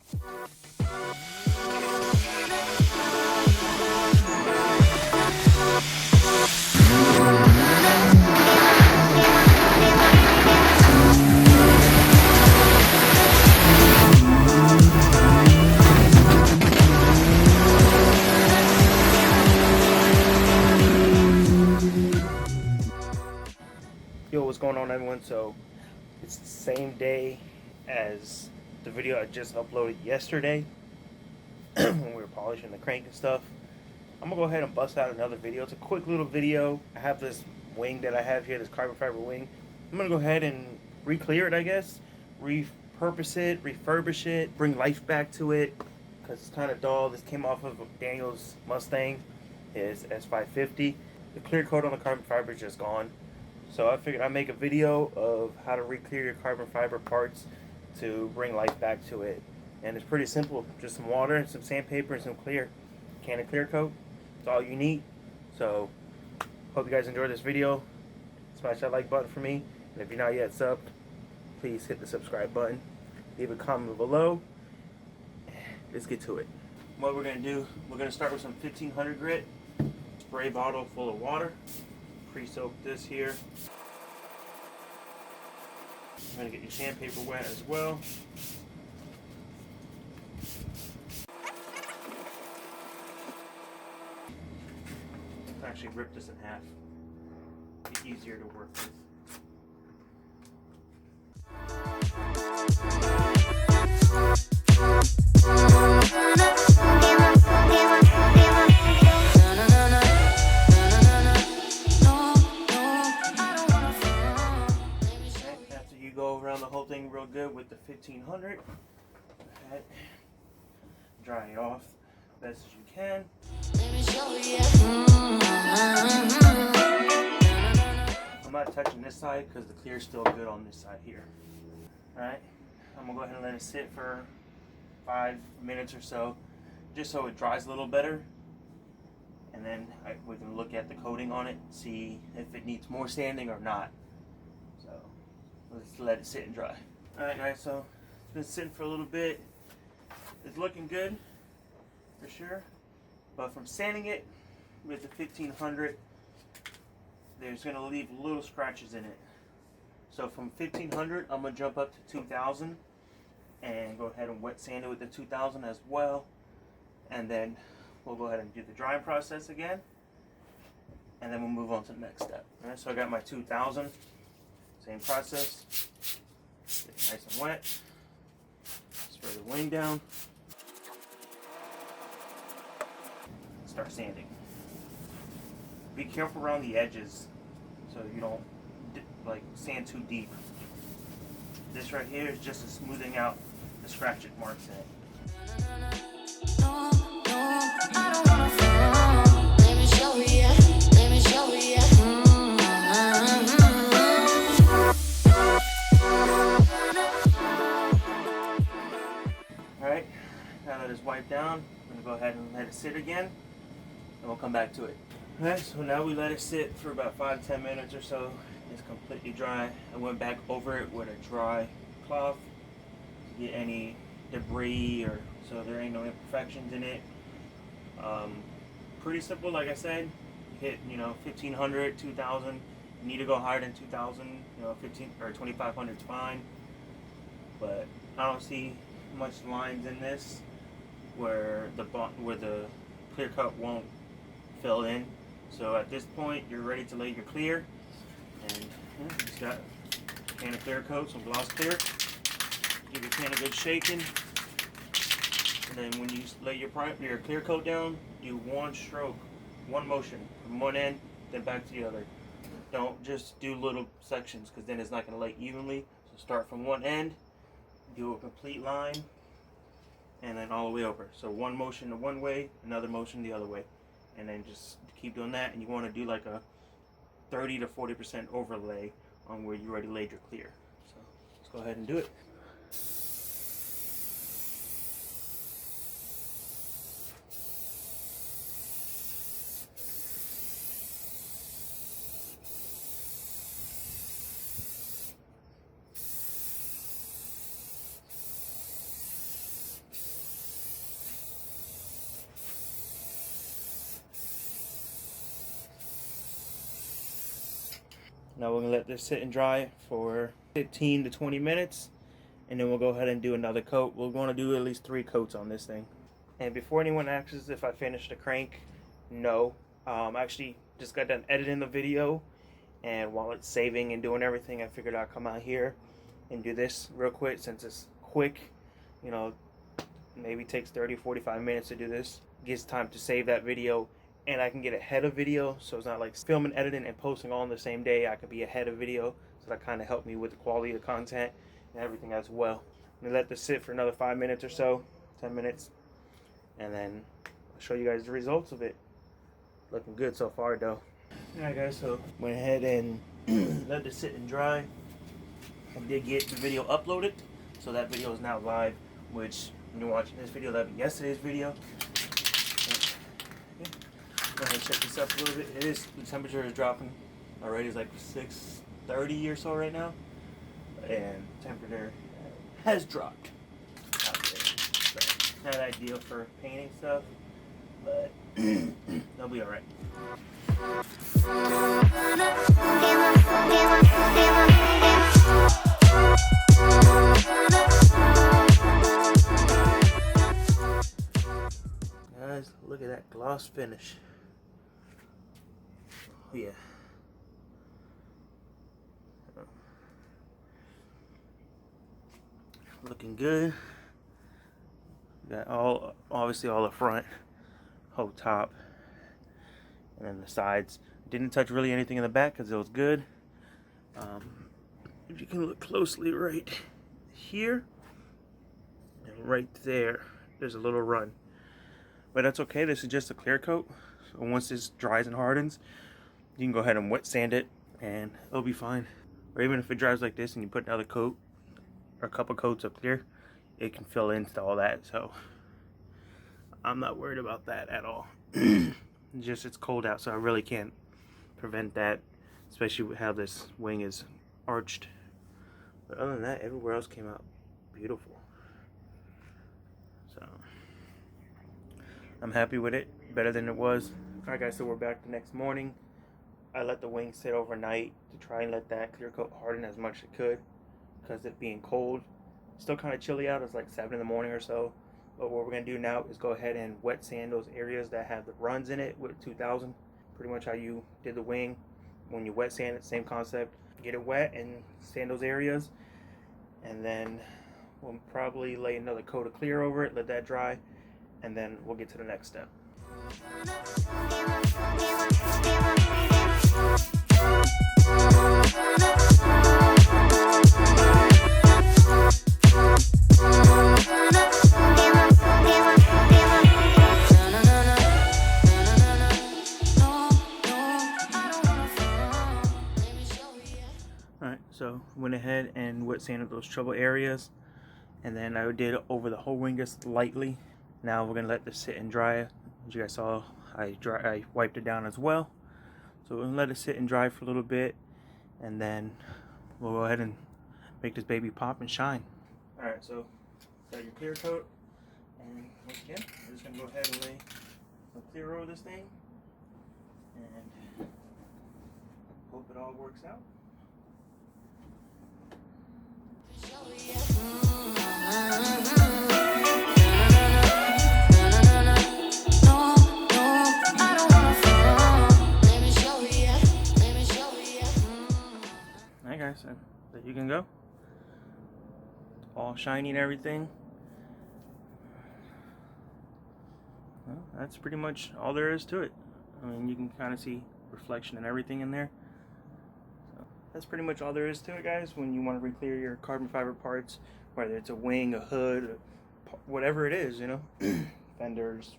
Yo, what's going on, everyone? So it's the same day as the video I just uploaded yesterday when we were polishing the crank and stuff. I'm gonna go ahead and bust out another video. It's a quick little video. I have this wing that I have here, this carbon fiber wing. I'm gonna go ahead and re-clear it, I guess, repurpose it, refurbish it, bring life back to it, because it's kind of dull. This came off of Daniel's Mustang, his S550. The clear coat on the carbon fiber is just gone. So I figured I'd make a video of how to re-clear your carbon fiber parts to bring life back to it. And it's pretty simple. Just some water and some sandpaper and some clear. Can of clear coat. It's all you need. So hope you guys enjoyed this video. Smash that like button for me. And if you're not yet subbed, please hit the subscribe button. Leave a comment below. Let's get to it. What we're going to do, we're going to start with some 1500 grit. Spray bottle full of water. Pre-soak this here. I'm going to get your sandpaper wet as well. Actually rip this in half. Be easier to work with. Go around the whole thing real good with the 1500. Dry it off best as you can. I'm not touching this side because the clear is still good on this side here. Alright, I'm gonna go ahead and let it sit for 5 minutes or so, just so it dries a little better. And then we can look at the coating on it, see if it needs more sanding or not. So let's let it sit and dry. Alright guys, so it's been sitting for a little bit. It's looking good, for sure. But from sanding it with the 1500, there's going to leave little scratches in it. So from 1500, I'm going to jump up to 2000 and go ahead and wet sand it with the 2000 as well. And then we'll go ahead and do the drying process again. And then we'll move on to the next step. Alright, so I got my 2000. Same process. Get it nice and wet. Spray the wing down. Start sanding. Be careful around the edges so you don't sand too deep. This right here is just smoothing out the scratch marks in it. Alright, now that it's wiped down, I'm going to go ahead and let it sit again, and we'll come back to it. Alright, so now we let it sit for about 5-10 minutes or so. It's completely dry. I went back over it with a dry cloth to get any debris or so there ain't no imperfections in it. Pretty simple, like I said. Hit 1500, 2000. You need to go higher than 2000. 15 or 2500 is fine. But I don't see much lines in this where the clear coat won't fill in. So at this point, you're ready to lay your clear, and just got a can of clear coat, some gloss clear. Give your can a good shaking, and then when you lay your clear coat down, do one stroke, one motion from one end, then back to the other. Don't just do little sections because then it's not going to lay evenly. So start from one end, do a complete line, and then all the way over. So one motion the one way, another motion the other way, and then just keep doing that. And you want to do like a 30 to 40% overlay on where you already laid your clear. So let's go ahead and do it. Now we're gonna let this sit and dry for 15 to 20 minutes, and then we'll go ahead and do another coat. We're going to do at least 3 coats on this thing. And before anyone asks if I finished the crank, no. I actually just got done editing the video, and while it's saving and doing everything, I figured I'd come out here and do this real quick since it's quick. You know, maybe takes 30-45 minutes to do this. Gives time to save that video, and I can get ahead of video, so it's not like filming, editing, and posting all on the same day. I could be ahead of video, so that kind of helped me with the quality of the content and everything as well. I'm gonna let this sit for another 5 minutes or so, 10 minutes, and then I'll show you guys the results of it. Looking good so far though. Alright guys, so went ahead and let this sit and dry. I did get the video uploaded, so that video is now live, which when you're watching this video, that'll be yesterday's video. Yeah. Go ahead and check this up a little bit. The temperature is dropping already. It's like 6:30 or so right now, and temperature has dropped out there. So not ideal for painting stuff, but they'll be alright. Guys, look at that gloss finish. Oh yeah. Looking good. Got obviously all the front, whole top, and then the sides. Didn't touch really anything in the back because it was good. If you can look closely right here and right there, there's a little run. But that's okay, this is just a clear coat. So once this dries and hardens, you can go ahead and wet sand it and it'll be fine. Or even if it dries like this and you put another coat or a couple coats up there, it can fill into all that. So I'm not worried about that at all. Just it's cold out, so I really can't prevent that, especially with how this wing is arched. But other than that, everywhere else came out beautiful. So I'm happy with it, better than it was. Alright guys, so we're back the next morning. I let the wing sit overnight to try and let that clear coat harden as much as it could, because it being cold, still kind of chilly out. It's like 7 in the morning or so. But what we're going to do now is go ahead and wet sand those areas that have the runs in it with 2000. Pretty much how you did the wing. When you wet sand it, same concept. Get it wet and sand those areas. And then we'll probably lay another coat of clear over it, let that dry, and then we'll get to the next step. Alright, so went ahead and wet sanded those trouble areas, and then I did it over the whole wing just lightly. Now we're gonna let this sit and dry. As you guys saw, I wiped it down as well. So we're gonna let it sit and dry for a little bit, and then we'll go ahead and make this baby pop and shine. Alright, so got your clear coat, and once again, we're just gonna go ahead and lay some clear over this thing, and hope it all works out. Alright guys, so there you can go. It's all shiny and everything. Well, that's pretty much all there is to it. I mean, you can kind of see reflection and everything in there. So that's pretty much all there is to it, guys. When you want to re-clear your carbon fiber parts, whether it's a wing, a hood, whatever it is, you know, fenders,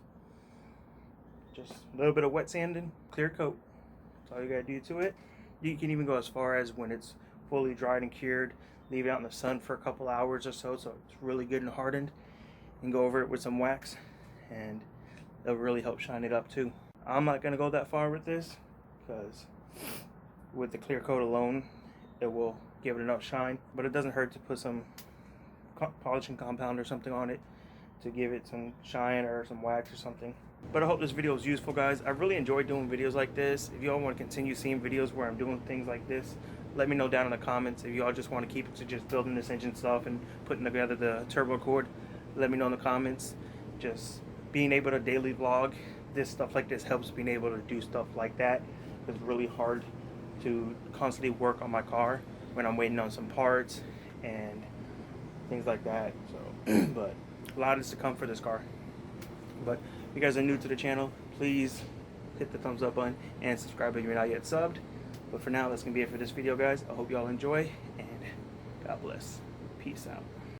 just a little bit of wet sanding, clear coat. That's all you gotta do to it. You can even go as far as when it's fully dried and cured, leave it out in the sun for a couple hours or so, so it's really good and hardened, and go over it with some wax, and it'll really help shine it up too. I'm not gonna go that far with this, because with the clear coat alone, it will give it enough shine, but it doesn't hurt to put some polishing compound or something on it to give it some shine or some wax or something. But I hope this video was useful, guys. I really enjoy doing videos like this. If y'all want to continue seeing videos where I'm doing things like this, let me know down in the comments. If y'all just want to keep it to just building this engine stuff and putting together the turbo cord, let me know in the comments. Just being able to daily vlog this stuff like this helps being able to do stuff like that. It's really hard to constantly work on my car when I'm waiting on some parts and things like that. So but a lot is to come for this car. But if you guys are new to the channel, please hit the thumbs up button and subscribe if you're not yet subbed. But for now, that's gonna be it for this video, guys. I hope y'all enjoy, and God bless. Peace out.